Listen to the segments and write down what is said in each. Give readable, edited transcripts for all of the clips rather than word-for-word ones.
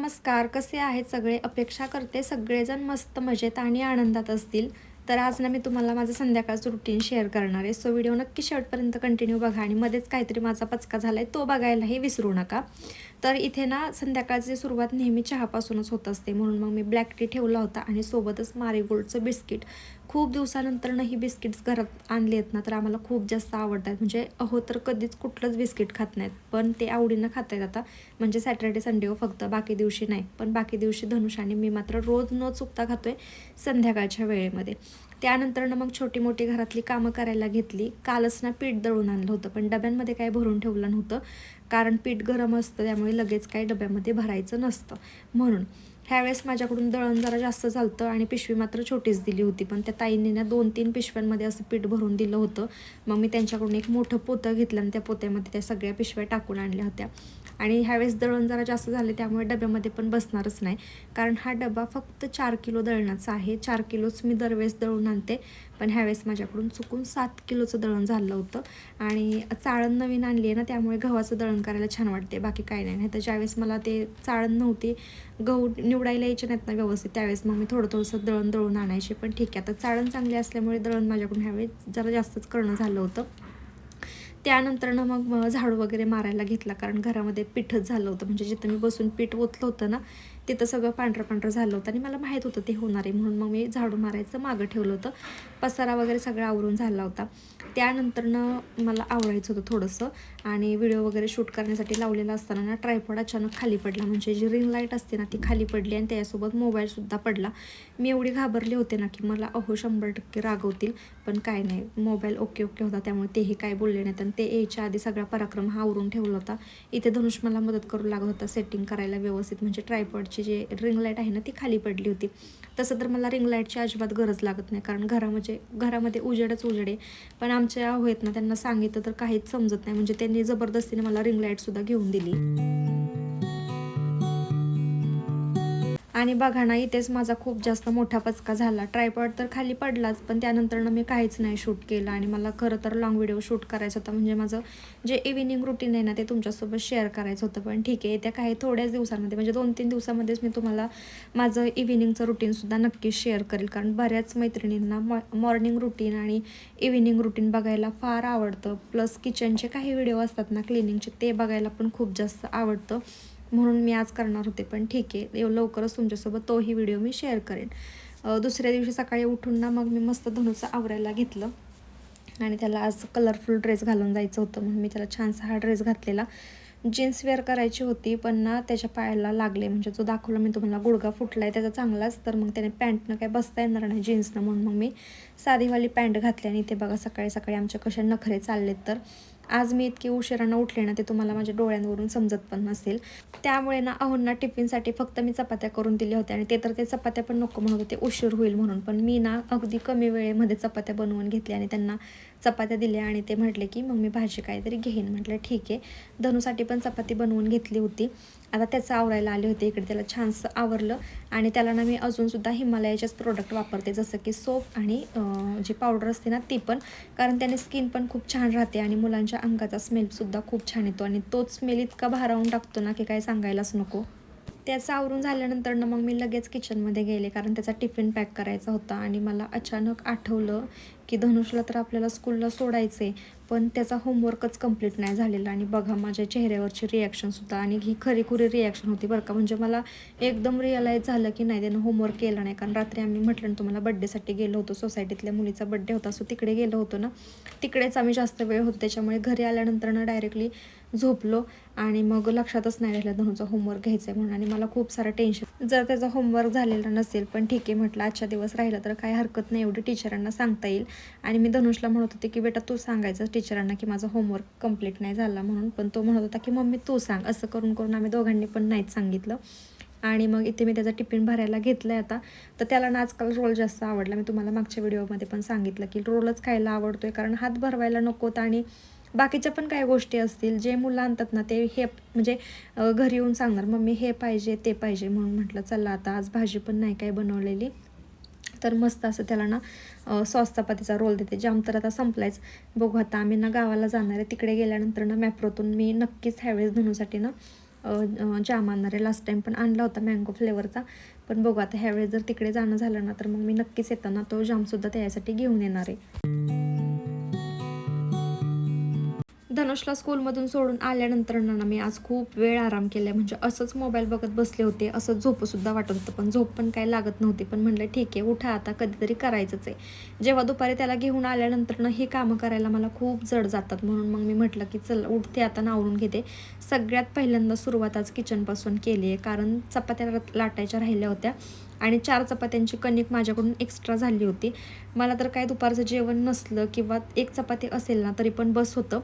नमस्कार. कसे आहेत सगळे? अपेक्षा करते सगळेजण मस्त मजेत आणि आनंदात असतील. तर आज ना मी तुम्हाला माझं संध्याकाळचं रुटीन शेअर करणार आहे. सो व्हिडिओ नक्की शेवटपर्यंत कंटिन्यू बघा आणि मध्येच काहीतरी माझा पचका झाला आहे तो बघायलाही विसरू नका. तर इथे ना संध्याकाळची सुरुवात नेहमी चहापासूनच होत असते, म्हणून मग मी ब्लॅक टी ठेवला होता आणि सोबतच मारीगोल्डचं बिस्किट. खूप दिवसानंतरनं ही बिस्किट्स घरात आणली आहेत ना, तर आम्हाला खूप जास्त आवडतात. म्हणजे अहो तर कधीच कुठलंच बिस्किट खात नाहीत, पण ते आवडीनं खात आहेत आता. म्हणजे सॅटर्डे संडे हो फक्त, बाकी दिवशी नाही. पण बाकी दिवशी धनुष आणि मी मात्र रोज न चुकता खातोय संध्याकाळच्या वेळेमध्ये. त्यानंतरनं मग छोटी मोठी घरातली कामं करायला घेतली. कालच ना पीठ दळून आणलं होतं, पण डब्यांमध्ये काही भरून ठेवलं नव्हतं, कारण पीठ गरम असतं त्यामुळे लगेच काही डब्यामध्ये भरायचं नसतं म्हणून. ह्यावेळेस माझ्याकडून दळण जरा जास्त झालं आणि पिशवी मात्र छोटीच दिली होती, पण त्या ताईंनी ना 2-3 पिशव्यांमध्ये असं पीठ भरून दिलं होतं. मग मी त्यांच्याकडून एक मोठं पोतं घेतलं आणि त्या पोत्यामध्ये त्या सगळ्या पिशव्या टाकून आणल्या होत्या. आणि ह्यावेळेस दळण जरा जास्त झाले त्यामुळे डब्यामध्ये पण बसणारच नाही, कारण हा डबा फक्त 4 किलो दळणाचा आहे. 4 किलोच मी दरवेळेस दळून आणते, पण ह्यावेळेस माझ्याकडून चुकून 7 किलोचं दळण झालं होतं. आणि चाळण नवीन आणली आहे ना, त्यामुळे गव्हाचं दळण करायला छान वाटते, बाकी काही नाही. तर ज्यावेळेस मला ते चाळण नव्हती, गहू निवडायला यायचे नाहीत ना व्यवस्थित, त्यावेळेस मग मी थोडंसं दळून आणायचे. पण ठीक आहे, आता चाळण चांगली असल्यामुळे दळण माझ्याकडून ह्यावेळेस जरा जास्तच करणं झालं होतं. त्यानंतरनं मग झाडू वगैरे मारायला घेतला, कारण घरामध्ये पीठच झालं होतं. म्हणजे जिथं मी बसून पीठ ओतलं होतं ना, तिथं सगळं पांढरं झालं होतं आणि मला माहीत होतं ते होणार आहे, म्हणून मग मी झाडू मारायचं मागं ठेवलं होतं. पसारा वगैरे सगळं आवरून झाला होता. त्यानंतरनं मला आवरायचं होतं थोडंसं, आणि व्हिडिओ वगैरे शूट करण्यासाठी लावलेला असताना ना ट्रायपॉड अचानक खाली पडला. म्हणजे जी रिंग लाईट असते ना ती खाली पडली आणि त्याच्यासोबत मोबाईलसुद्धा पडला. मी एवढी घाबरले होते ना की मला 100% रागवतील, पण काय नाही, मोबाईल ओके होता, त्यामुळे तेही काय बोलले नाहीत. आणि ते यायच्या आधी सगळा पराक्रम हा आवरून ठेवला होता. इथे धनुष मला मदत करू लागत होता सेटिंग करायला व्यवस्थित. म्हणजे ट्रायपॉडची जे रिंग लाईट आहे ना ती खाली पडली होती. तसं तर मला रिंग लाईटची अजिबात गरज लागत नाही, कारण घरामध्ये उजेडच उजेड आहे. पण आमच्या आहेत ना, त्यांना सांगितलं तर काहीच समजत नाही. म्हणजे त्यांनी जबरदस्तीने मला रिंग लाईटसुद्धा घेऊन दिली. आणि बघा ना, इथेच माझा खूप जास्त मोठा पचका झाला. ट्रायपॉड तर खाली पडलाच, पण त्यानंतरनं मी काहीच नाही शूट केलं. आणि मला खरं तर लाँग व्हिडिओ शूट करायचा होता. म्हणजे माझं जे इव्हिनिंग रुटीन आहे ना, ते तुमच्यासोबत शेअर करायचं होतं. पण ठीक आहे, त्या काही थोड्याच दिवसांमध्ये, म्हणजे 2-3 दिवसामध्येच मी तुम्हाला माझं इव्हिनिंगचं रुटीनसुद्धा नक्कीच शेअर करेल. कारण बऱ्याच मैत्रिणींना मॉर्निंग रुटीन आणि इव्हिनिंग रुटीन बघायला फार आवडतं. प्लस किचनचे काही व्हिडिओ असतात ना क्लिनिंगचे, ते बघायला पण खूप जास्त आवडतं. म्हणून मी आज करणार होते, पण ठीक आहे, लवकरच तुमच्यासोबत तोही व्हिडिओ मी शेअर करेन. दुसऱ्या दिवशी सकाळी उठून ना मग मी मस्त धनुचं आवरायला घेतलं, आणि त्याला आज कलरफुल ड्रेस घालून जायचं होतं, म्हणून मी त्याला छानसा हा ड्रेस घातलेला. जीन्स वेअर करायची होती, पण ना त्याच्या पायाला लागले. म्हणजे जो दाखवला मी तुम्हाला गुडघा फुटला आहे त्याचा चांगलाच, तर मग त्याने पॅन्टनं काय बसता येणार नाही जीन्सनं, म्हणून मग मी साधीवाली पॅन्ट घातली. आणि इथे बघा सकाळी सकाळी आमच्या कशा नखरे चाललेत. तर आज मी इतकी उशिरानं उठले ना, ते तुम्हाला माझ्या डोळ्यांवरून समजत पण नसेल. त्यामुळे ना अहोंना टिफिनसाठी फक्त मी चपात्या करून दिल्या होत्या, आणि ते तर ते चपात्या पण नको म्हणत होते, उशीर होईल म्हणून. पण मी ना अगदी कमी वेळेमध्ये चपात्या बनवून घेतल्या आणि त्यांना चपात्या दिल्या, आणि ते म्हटले की मग मी भाजी काहीतरी घेईन. म्हटलं ठीक आहे. धनुसाठी पण चपाती बनवून घेतली होती. आता त्याचं आवरायला आले होते इकडे, त्याला छानसं आवरलं. आणि त्याला ना मी अजूनसुद्धा हिमालयाचेच प्रोडक्ट वापरते, जसं की सोप आणि जी पावडर असते ना ती पण, कारण त्याने स्किन पण खूप छान राहते आणि मुलांच्या अंगाचा स्मेलसुद्धा खूप छान येतो. आणि तोच स्मेल इतका भारावून टाकतो ना की काय सांगायलाच नको. त्याचं आवरून झाल्यानंतरनं मग मी लगेच किचनमध्ये गेले, कारण त्याचा टिफिन पॅक करायचा होता. आणि मला अचानक आठवलं की धनुषला तर आपल्याला स्कूलला सोडायचं आहे, पण त्याचा होमवर्कच कंप्लीट नाही झालेला. आणि बघा माझ्या चेहऱ्यावरची रिॲक्शनसुद्धा, आणि ही खरीखुरी रिॲक्शन होती बरं का. म्हणजे मला एकदम रिअलाईज झालं की नाही, त्यानं होमवर्क केलं नाही. कारण रात्री आम्ही म्हटलं ना तुम्हाला, बड्डेसाठी गेलो होतो, सोसायटीतल्या मुलीचा बड्डे होता, सो तिकडे गेलो होतो ना, तिकडेच आम्ही जास्त वेळ होतो. त्याच्यामुळे घरी आल्यानंतरनं डायरेक्टली झोपलो, आणि मग लक्षातच नाही राहिलं धनुचा होमवर्क घ्यायचं आहे म्हणून. आणि मला खूप सारं टेन्शन, जर त्याचा होमवर्क झालेला नसेल. पण ठीक आहे म्हटलं, आजच्या दिवस राहिलं तर काय हरकत नाही, एवढी टीचरांना सांगता येईल. आणि मी धनुषला म्हणत होते की बेटा तू सांगायचं टीचरांना की माझा होमवर्क कंप्लीट नाही झाला म्हणून, पण तो म्हणत होता की मम्मी तू सांग. असं करून करून आम्ही दोघांनी पण नाहीच सांगितलं. आणि मग इथे मी त्याचा टिफिन भरायला घेतला आहे आता. तर त्याला ना आजकाल रोल जास्त आवडला. मी तुम्हाला मागच्या व्हिडिओमध्ये पण सांगितलं की रोलच खायला आवडतोय, कारण हात भरवायला नकोत. आणि बाकीच्या पण काही गोष्टी असतील जे मुलं आणतात ना, ते हे म्हणजे घरी येऊन सांगणार मम्मी हे पाहिजे ते पाहिजे. म्हणून म्हटलं चला आता आज भाजी पण नाही काय बनवलेली, तर मस्त असं त्याला ना सॉस चपातीचा रोल देते. जाम तर आता संपलायच. बघू आता आम्ही ना गावाला जाणार आहे, तिकडे गेल्यानंतर ना मॅप्रोतून मी नक्कीच ह्यावेळेस धनुसाठी ना जाम आणणार आहे. लास्ट टाईम पण आणला होता मँगो फ्लेवरचा, पण बघू आता ह्यावेळेस जर तिकडे जाणं झालं ना तर मग मी नक्कीच येताना तो जामसुद्धा त्यासाठी घेऊन येणार आहे. धनुषला स्कूलमधून सोडून आल्यानंतर ना मी आज खूप वेळ आराम केला. म्हणजे असंच मोबाईल बघत बसले होते, असं झोपूसुद्धा वाटत होतं, पण झोप पण काय लागत नव्हती. पण म्हटलं ठीक आहे, उठा आता, कधीतरी करायचंच आहे. जेव्हा दुपारी त्याला घेऊन आल्यानंतर हे कामं करायला मला खूप जड जातात, म्हणून मग मी म्हटलं की चल उठते आता, नावरून घेते. सगळ्यात पहिल्यांदा सुरुवात आज किचनपासून केली आहे, कारण चपात्या लाटायच्या राहिल्या होत्या आणि 4 चपात्यांची कणिक माझ्याकडून एक्स्ट्रा झाली होती. मला तर काय दुपारचं जेवण नसलं किंवा 1 चपाती असेल ना तरी पण बस होतं.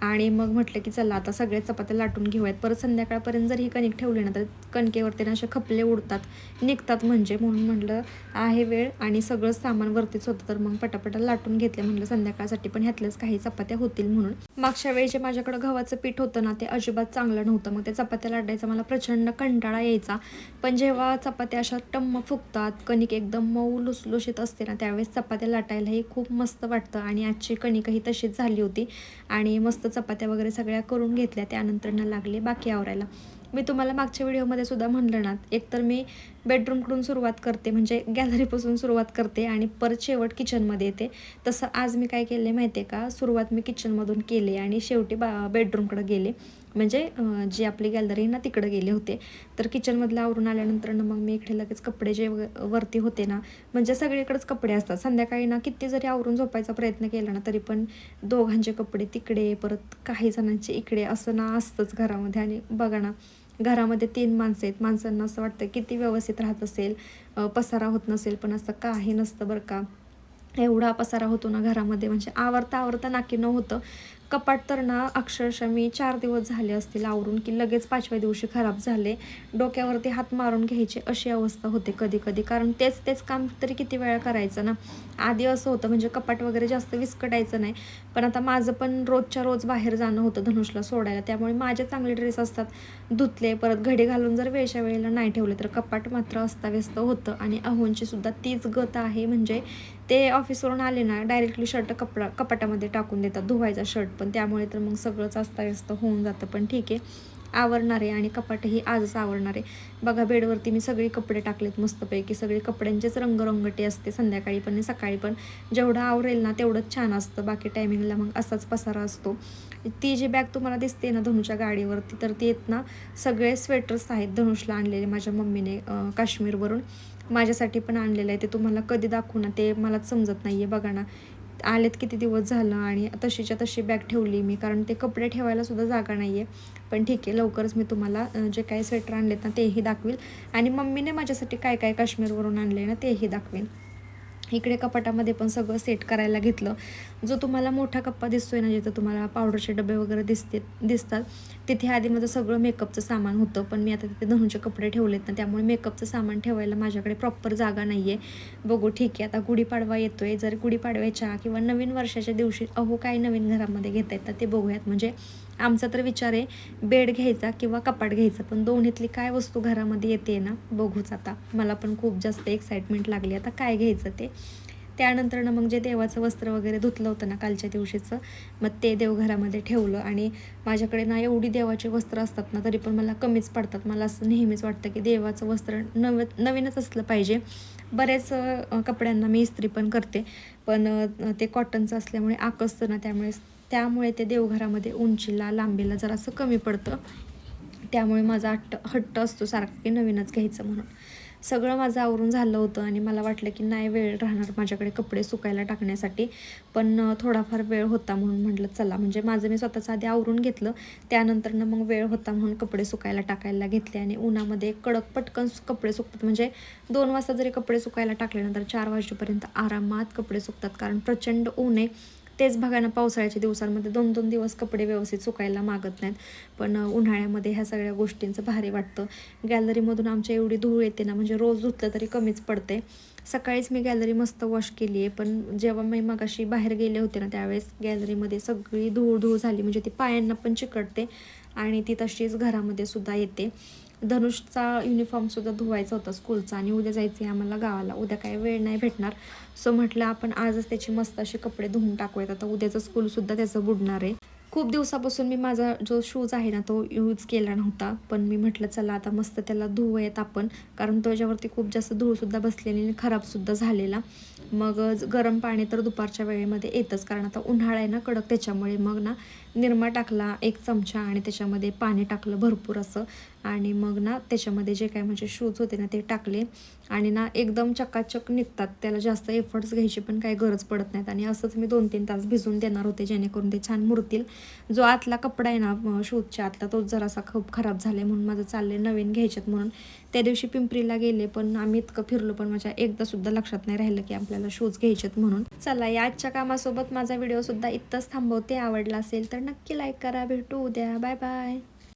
आणि मग म्हटलं की चला आता सगळ्या चपात्या लाटून घेऊयात. परत संध्याकाळपर्यंत जर ही कणिक ठेवली ना तर कणकेवरती ना असे खपले उडतात, निघतात म्हणजे. म्हणून म्हटलं आहे वेळ आणि सगळं सामान वरतीच होतं, तर मग पटापटा लाटून घेतले. म्हटलं संध्याकाळसाठी पण ह्यातल्याच काही चपात्या होतील म्हणून. मागच्या वेळी जे माझ्याकडं गव्हाचं पीठ होतं ना ते अजिबात चांगलं नव्हतं. मग त्या चपात्या लाटायचा मला प्रचंड कंटाळा यायचा. पण जेव्हा चपात्या अशा टम्म फुगतात, कणिक एकदम मऊ लुसलुशीत असते ना, त्यावेळेस चपात्या लाटायलाही खूप मस्त वाटतं. आणि आजची कणिकही तशीच झाली होती आणि मस्त चपात्या वगैरे सगळ्या करून घेतल्या. त्यानंतर ना लागले बाकी आवरायला. मी तुम्हाला मागच्या व्हिडिओमध्ये सुद्धा म्हणलं ना, एकतर मी बेडरूमकडून सुरुवात करते, म्हणजे गॅलरीपासून सुरुवात करते आणि परत शेवट किचनमध्ये येते. तसं आज मी काय केलं आहे माहिती आहे का, सुरुवात मी किचनमधून केली आणि शेवटी बेडरूमकडे गेले, म्हणजे जी आपली गॅलरी ना तिकडे गेले होते. तर किचनमधलं आवरून आल्यानंतर ना मग मी इकडे लगेच कपडे जे वरती होते ना, म्हणजे सगळीकडेच कपडे असतात. संध्याकाळी ना किती जरी आवरून झोपायचा प्रयत्न केला ना तरी पण दोघांचे कपडे तिकडे, परत काही जणांचे इकडे, असं ना असतंच घरामध्ये. आणि बघा ना, घरामध्ये 3 माणसं आहेत. माणसांना असं वाटतं किती व्यवस्थित राहत असेल, पसारा होत नसेल, पण असं काही नसतं बरं का. एवढा पसारा होतो ना घरामध्ये, म्हणजे आवरता नाकीनऊ होतं. कपाट तर ना अक्षरशः मी 4 दिवस झाले असतील आवरून, की लगेच 5व्या दिवशी खराब झाले. डोक्यावरती हात मारून घ्यायची अशी अवस्था होते कधी कधी, कारण तेच काम तरी किती वेळा करायचं ना. आधी असं होतं, म्हणजे कपाट वगैरे जास्त विस्कटायचं नाही, पण आता माझं पण रोजच्या रोज बाहेर जाणं होतं धनुषला सोडायला, त्यामुळे माझे चांगले ड्रेस असतात धुतले, परत घडी घालून जर वेळच्या वेळेला नाही ठेवले तर कपाट मात्र अस्ताव्यस्त होतं. आणि अहोंची सुद्धा तीच गत आहे, म्हणजे ते ऑफिसवरून आले ना डायरेक्टली शर्ट कपाटामध्ये टाकून देतात, धुवायचा शर्ट पण, त्यामुळे तर मग सगळंच अस्ताव्यस्त होऊन जातं. पण ठीक आहे, आवरणार आहे आणि कपाटही आजच आवरणार आहे. बघा, बेडवरती मी सगळे कपडे टाकलेत मस्तपैकी, सगळे कपड्यांचेच रंगरंगटी असते, संध्याकाळी पण आणि सकाळी पण. जेवढं आवरेल ना तेवढंच छान असतं, बाकी टायमिंगला मग असाच पसारा असतो. ती जी बॅग तुम्हाला दिसते ना धनुच्या गाडीवरती, तर ती आहेत ना सगळे स्वेटर्स आहेत धनुषला आणलेले माझ्या मम्मीने काश्मीरवरून. माझ्यासाठी पण आणलेलं आहे, ते तुम्हाला कधी दाखवू ना ते मलाच समजत नाही आहे. बघा ना, आलेत किती दिवस झालं आणि तशीच्या तशी बॅग ठेवली मी, कारण ते कपडे ठेवायला सुद्धा जागा नाही आहे. पण ठीक आहे, लवकरच मी तुम्हाला जे काही स्वेटर आणलेत ना तेही दाखवेल आणि मम्मीने माझ्यासाठी काय काय काश्मीरवरून आणले ना तेही दाखवेन. इकडे कपाटामध्ये पण सगळं सेट करायला घेतलं. जो तुम्हाला मोठा कप्पा दिसतोय ना, जिथं तुम्हाला पावडरचे डबे वगैरे दिसतात, तिथे आधी माझं सगळं मेकअपचं सामान होतं. पण मी आता तिथे धनुचे कपडे ठेवलेत ना, त्यामुळे मेकअपचं सामान ठेवायला माझ्याकडे प्रॉपर जागा नाही आहे. बघू, ठीक आहे, आता गुढीपाडवा येतोय, जर गुढीपाडव्याच्या किंवा नवीन वर्षाच्या दिवशी काय नवीन घरामध्ये घेता येतात ते बघूयात. म्हणजे आमचा तर विचार आहे बेड घ्यायचा किंवा कपाट घ्यायचं, पण दोन्हीतली काय वस्तू घरामध्ये येते ना बघूच. आता मला पण खूप जास्त एक्साइटमेंट लागली आता काय घ्यायचं ते. त्यानंतर ना मग जे देवाचं वस्त्र वगैरे धुतलं होतं ना कालच्या दिवशीचं, मग ते देवघरामध्ये ठेवलं. आणि माझ्याकडे ना एवढी देवाची वस्त्र असतात ना तरी पण मला कमीच पडतात. मला असं नेहमीच वाटतं की देवाचं वस्त्र नवीनच असलं पाहिजे. बरेच कपड्यांना मी इस्त्री पण करते, पण ते कॉटनचं असल्यामुळे आकसतं ना, त्यामुळे ते देवघरामध्ये उंचीला लांबीला जरासं कमी पडतं. त्यामुळे माझा हट्ट असतो सारखा की नवीनच घ्यायचं म्हणून. सगळं माझं आवरून झालं होतं आणि मला वाटलं की नाही वेळ राहणार माझ्याकडे कपडे सुकायला टाकण्यासाठी, पण थोडाफार वेळ होता म्हणून म्हटलं चला, म्हणजे माझं मी स्वतःचं आधी आवरून घेतलं, त्यानंतर ना मग वेळ होता म्हणून कपडे सुकायला टाकायला घेतले. आणि उन्हामध्ये कडक पटकन कपडे सुकतात, म्हणजे 2 वाजता जरी कपडे सुकायला टाकल्यानंतर 4 वाजेपर्यंत आरामात कपडे सुकतात, कारण प्रचंड ऊन आहे. तेच बघा ना, पावसाळ्याच्या दिवसांमध्ये 2-2 दिवस कपडे व्यवस्थित सुकायला मागत नाहीत, पण उन्हाळ्यामध्ये ह्या सगळ्या गोष्टींचं भारी वाटतं. गॅलरीमधून आमच्या एवढी धूळ येते ना, म्हणजे रोज धुतलं तरी कमीच पडते. सकाळीच मी गॅलरी मस्त वॉश केली आहे, पण जेव्हा मी मगाशी बाहेर गेले होते ना त्यावेळेस गॅलरीमध्ये सगळी धूळ झाली, म्हणजे ती पायांना पण चिकटते आणि ती तशीच घरामध्ये सुद्धा येते. धनुषचा युनिफॉर्मसुद्धा धुवायचा होता स्कूलचा, आणि उद्या जायचं आहे आम्हाला गावाला. उद्या काही वेळ नाही भेटणार, सो म्हटलं आपण आजच त्याची मस्त असे कपडे धुवून टाकूयात. आता उद्याचं स्कूलसुद्धा त्याचं बुडणार आहे. खूप दिवसापासून मी माझा जो शूज आहे ना तो यूज केला नव्हता, पण मी म्हटलं चला आता मस्त त्याला धुवूयात आपण, कारण त्याच्यावरती खूप जास्त धूळसुद्धा बसलेली आणि खराबसुद्धा झालेला. मग गरम पाणी तर दुपारच्या वेळेमध्ये येतच, कारण आता उन्हाळा आहे ना कडक, त्याच्यामुळे मग ना निरमा टाकला 1 चमचा आणि त्याच्यामध्ये पाणी टाकलं भरपूर असं, आणि मग ना त्याच्यामध्ये जे काय म्हणजे शूज होते ना ते टाकले आणि ना एकदम चकाचक निघतात. त्याला जास्त एफर्ट्स घ्यायची पण काही गरज पडत नाहीत. आणि असंच मी 2-3 तास भिजवून देणार होते, जेणेकरून ते छान मुरतील. जो आतला कपडा आहे ना शूजच्या आतला, तोच जरासा खूप खराब झाला आहे, म्हणून माझं चाललं आहे नवीन घ्यायच्यात म्हणून. त्या दिवशी पिंपरीला गेले, पण आम्ही इतकं फिरलो, पण माझ्या एकदासुद्धा लक्षात नाही राहिलं की आपल्याला शूज घ्यायचेत म्हणून. चला, या आजच्या कामासोबत माझा व्हिडिओसुद्धा इथंच थांबवते. आवडला असेल तर नक्की लाईक करा. भेटू उद्या. Bye bye.